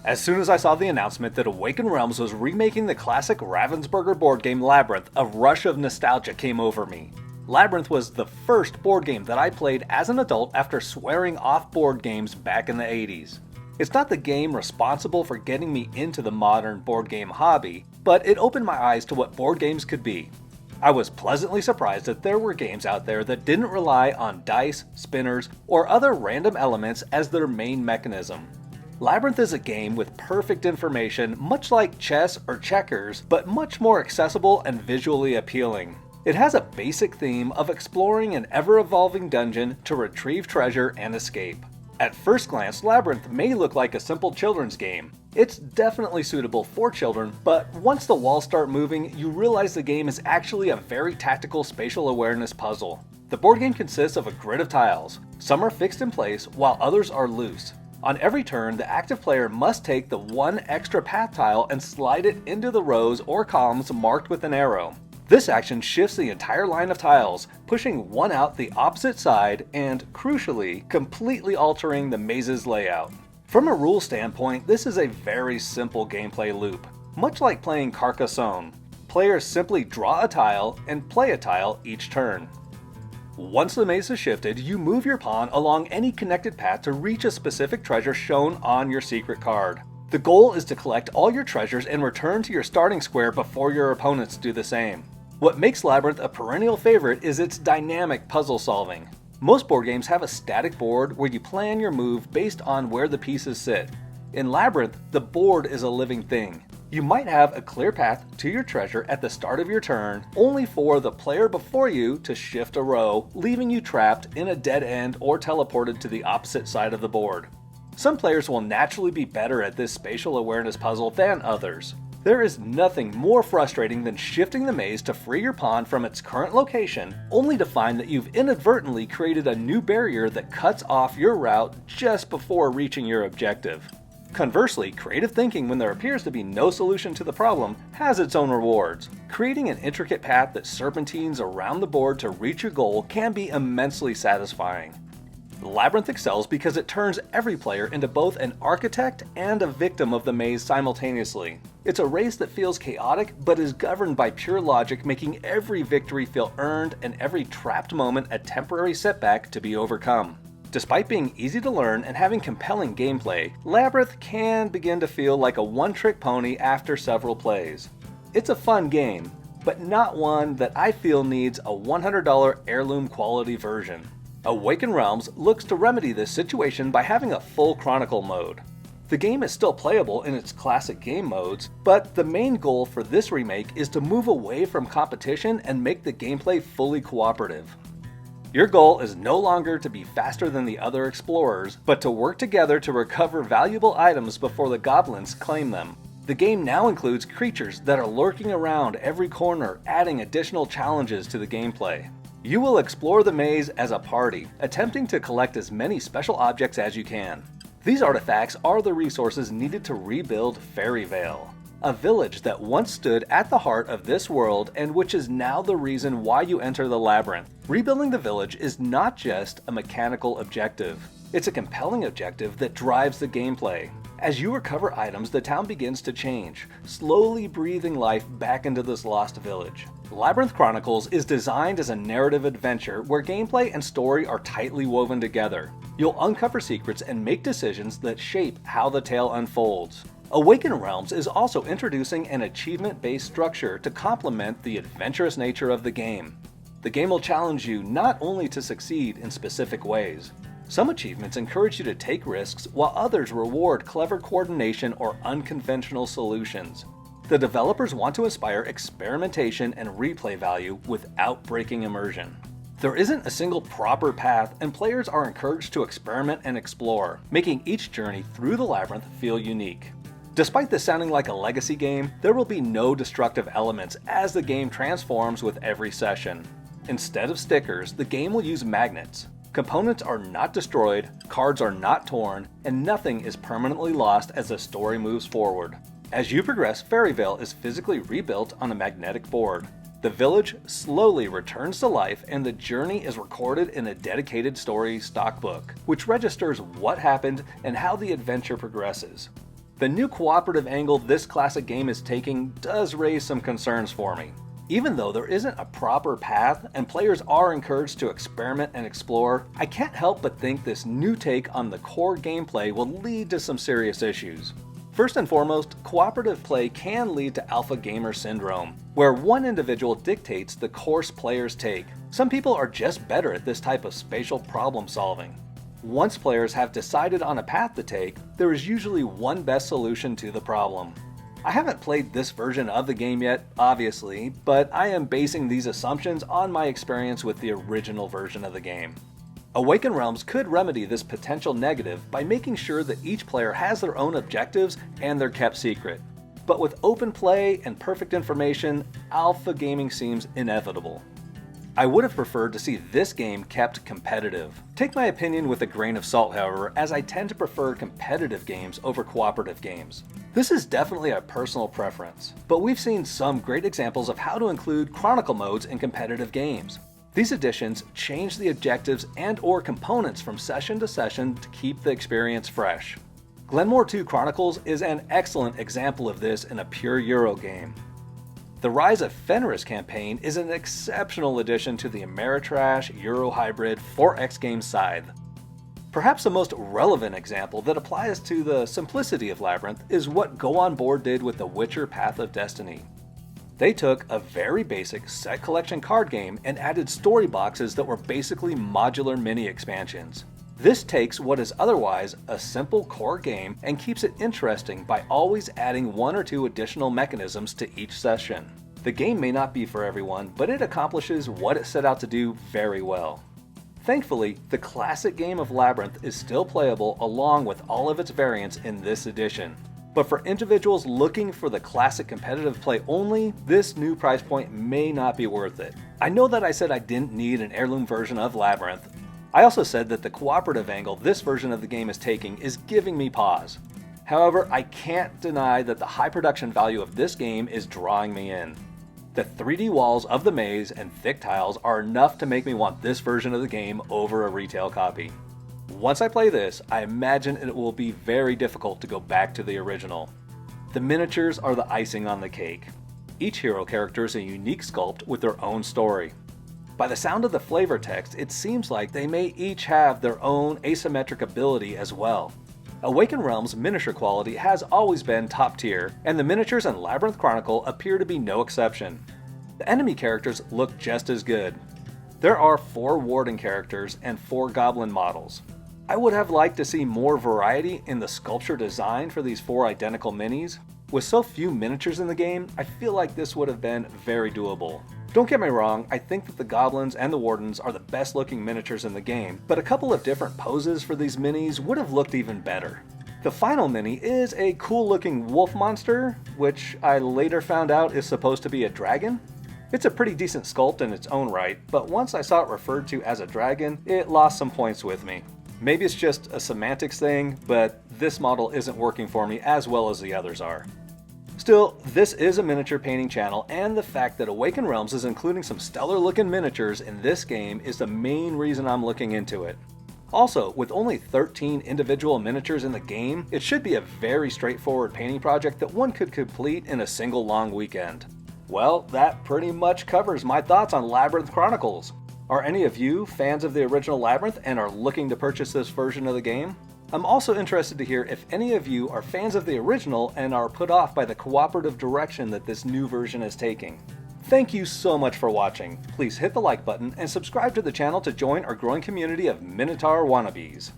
As soon as I saw the announcement that Awakened Realms was remaking the classic Ravensburger board game Labyrinth, a rush of nostalgia came over me. Labyrinth was the first board game that I played as an adult after swearing off board games back in the 80s. It's not the game responsible for getting me into the modern board game hobby, but it opened my eyes to what board games could be. I was pleasantly surprised that there were games out there that didn't rely on dice, spinners, or other random elements as their main mechanism. Labyrinth is a game with perfect information, much like chess or checkers, but much more accessible and visually appealing. It has a basic theme of exploring an ever-evolving dungeon to retrieve treasure and escape. At first glance, Labyrinth may look like a simple children's game. It's definitely suitable for children, but once the walls start moving, you realize the game is actually a very tactical spatial awareness puzzle. The board game consists of a grid of tiles. Some are fixed in place, while others are loose. On every turn, the active player must take the one extra path tile and slide it into the rows or columns marked with an arrow. This action shifts the entire line of tiles, pushing one out the opposite side and, crucially, completely altering the maze's layout. From a rule standpoint, this is a very simple gameplay loop. Much like playing Carcassonne, players simply draw a tile and play a tile each turn. Once the maze is shifted, you move your pawn along any connected path to reach a specific treasure shown on your secret card. The goal is to collect all your treasures and return to your starting square before your opponents do the same. What makes Labyrinth a perennial favorite is its dynamic puzzle solving. Most board games have a static board where you plan your move based on where the pieces sit. In Labyrinth, the board is a living thing. You might have a clear path to your treasure at the start of your turn, only for the player before you to shift a row, leaving you trapped in a dead end or teleported to the opposite side of the board. Some players will naturally be better at this spatial awareness puzzle than others. There is nothing more frustrating than shifting the maze to free your pawn from its current location, only to find that you've inadvertently created a new barrier that cuts off your route just before reaching your objective. Conversely, creative thinking when there appears to be no solution to the problem has its own rewards. Creating an intricate path that serpentines around the board to reach your goal can be immensely satisfying. Labyrinth excels because it turns every player into both an architect and a victim of the maze simultaneously. It's a race that feels chaotic but is governed by pure logic, making every victory feel earned and every trapped moment a temporary setback to be overcome. Despite being easy to learn and having compelling gameplay, Labyrinth can begin to feel like a one-trick pony after several plays. It's a fun game, but not one that I feel needs a $100 heirloom quality version. Awakened Realms looks to remedy this situation by having a full Chronicle mode. The game is still playable in its classic game modes, but the main goal for this remake is to move away from competition and make the gameplay fully cooperative. Your goal is no longer to be faster than the other explorers, but to work together to recover valuable items before the goblins claim them. The game now includes creatures that are lurking around every corner, adding additional challenges to the gameplay. You will explore the maze as a party, attempting to collect as many special objects as you can. These artifacts are the resources needed to rebuild Fairyvale, a village that once stood at the heart of this world and which is now the reason why you enter the labyrinth. Rebuilding the village is not just a mechanical objective. It's a compelling objective that drives the gameplay. As you recover items, the town begins to change, slowly breathing life back into this lost village. Labyrinth Chronicles is designed as a narrative adventure where gameplay and story are tightly woven together. You'll uncover secrets and make decisions that shape how the tale unfolds. Awakened Realms is also introducing an achievement-based structure to complement the adventurous nature of the game. The game will challenge you not only to succeed in specific ways. Some achievements encourage you to take risks, while others reward clever coordination or unconventional solutions. The developers want to inspire experimentation and replay value without breaking immersion. There isn't a single proper path, and players are encouraged to experiment and explore, making each journey through the labyrinth feel unique. Despite this sounding like a legacy game, there will be no destructive elements as the game transforms with every session. Instead of stickers, the game will use magnets. Components are not destroyed, cards are not torn, and nothing is permanently lost as the story moves forward. As you progress, Fairyvale is physically rebuilt on a magnetic board. The village slowly returns to life, and the journey is recorded in a dedicated story stockbook, which registers what happened and how the adventure progresses. The new cooperative angle this classic game is taking does raise some concerns for me. Even though there isn't a proper path and players are encouraged to experiment and explore, I can't help but think this new take on the core gameplay will lead to some serious issues. First and foremost, cooperative play can lead to alpha gamer syndrome, where one individual dictates the course players take. Some people are just better at this type of spatial problem solving. Once players have decided on a path to take, there is usually one best solution to the problem. I haven't played this version of the game yet, obviously, but I am basing these assumptions on my experience with the original version of the game. Awakened Realms could remedy this potential negative by making sure that each player has their own objectives and they're kept secret. But with open play and perfect information, alpha gaming seems inevitable. I would have preferred to see this game kept competitive. Take my opinion with a grain of salt, however, as I tend to prefer competitive games over cooperative games. This is definitely a personal preference, but we've seen some great examples of how to include chronicle modes in competitive games. These additions change the objectives and/or components from session to session to keep the experience fresh. Glenmore 2 Chronicles is an excellent example of this in a pure Euro game. The Rise of Fenris campaign is an exceptional addition to the Ameritrash Euro Hybrid 4X game side. Perhaps the most relevant example that applies to the simplicity of Labyrinth is what Go On Board did with The Witcher Path of Destiny. They took a very basic set collection card game and added story boxes that were basically modular mini expansions. This takes what is otherwise a simple core game and keeps it interesting by always adding one or two additional mechanisms to each session. The game may not be for everyone, but it accomplishes what it set out to do very well. Thankfully, the classic game of Labyrinth is still playable along with all of its variants in this edition. But for individuals looking for the classic competitive play only, this new price point may not be worth it. I know that I said I didn't need an heirloom version of Labyrinth. I also said that the cooperative angle this version of the game is taking is giving me pause. However, I can't deny that the high production value of this game is drawing me in. The 3D walls of the maze and thick tiles are enough to make me want this version of the game over a retail copy. Once I play this, I imagine it will be very difficult to go back to the original. The miniatures are the icing on the cake. Each hero character is a unique sculpt with their own story. By the sound of the flavor text, it seems like they may each have their own asymmetric ability as well. Awakened Realms' miniature quality has always been top tier, and the miniatures in Labyrinth Chronicle appear to be no exception. The enemy characters look just as good. There are 4 warden characters and 4 goblin models. I would have liked to see more variety in the sculpture design for these 4 identical minis. With so few miniatures in the game, I feel like this would have been very doable. Don't get me wrong, I think that the goblins and the wardens are the best looking miniatures in the game, but a couple of different poses for these minis would have looked even better. The final mini is a cool looking wolf monster, which I later found out is supposed to be a dragon. It's a pretty decent sculpt in its own right, but once I saw it referred to as a dragon, it lost some points with me. Maybe it's just a semantics thing, but this model isn't working for me as well as the others are. Still, this is a miniature painting channel, and the fact that Awakened Realms is including some stellar looking miniatures in this game is the main reason I'm looking into it. Also, with only 13 individual miniatures in the game, it should be a very straightforward painting project that one could complete in a single long weekend. Well, that pretty much covers my thoughts on Labyrinth Chronicles. Are any of you fans of the original Labyrinth and are looking to purchase this version of the game? I'm also interested to hear if any of you are fans of the original and are put off by the cooperative direction that this new version is taking. Thank you so much for watching. Please hit the like button and subscribe to the channel to join our growing community of Minotaur wannabes.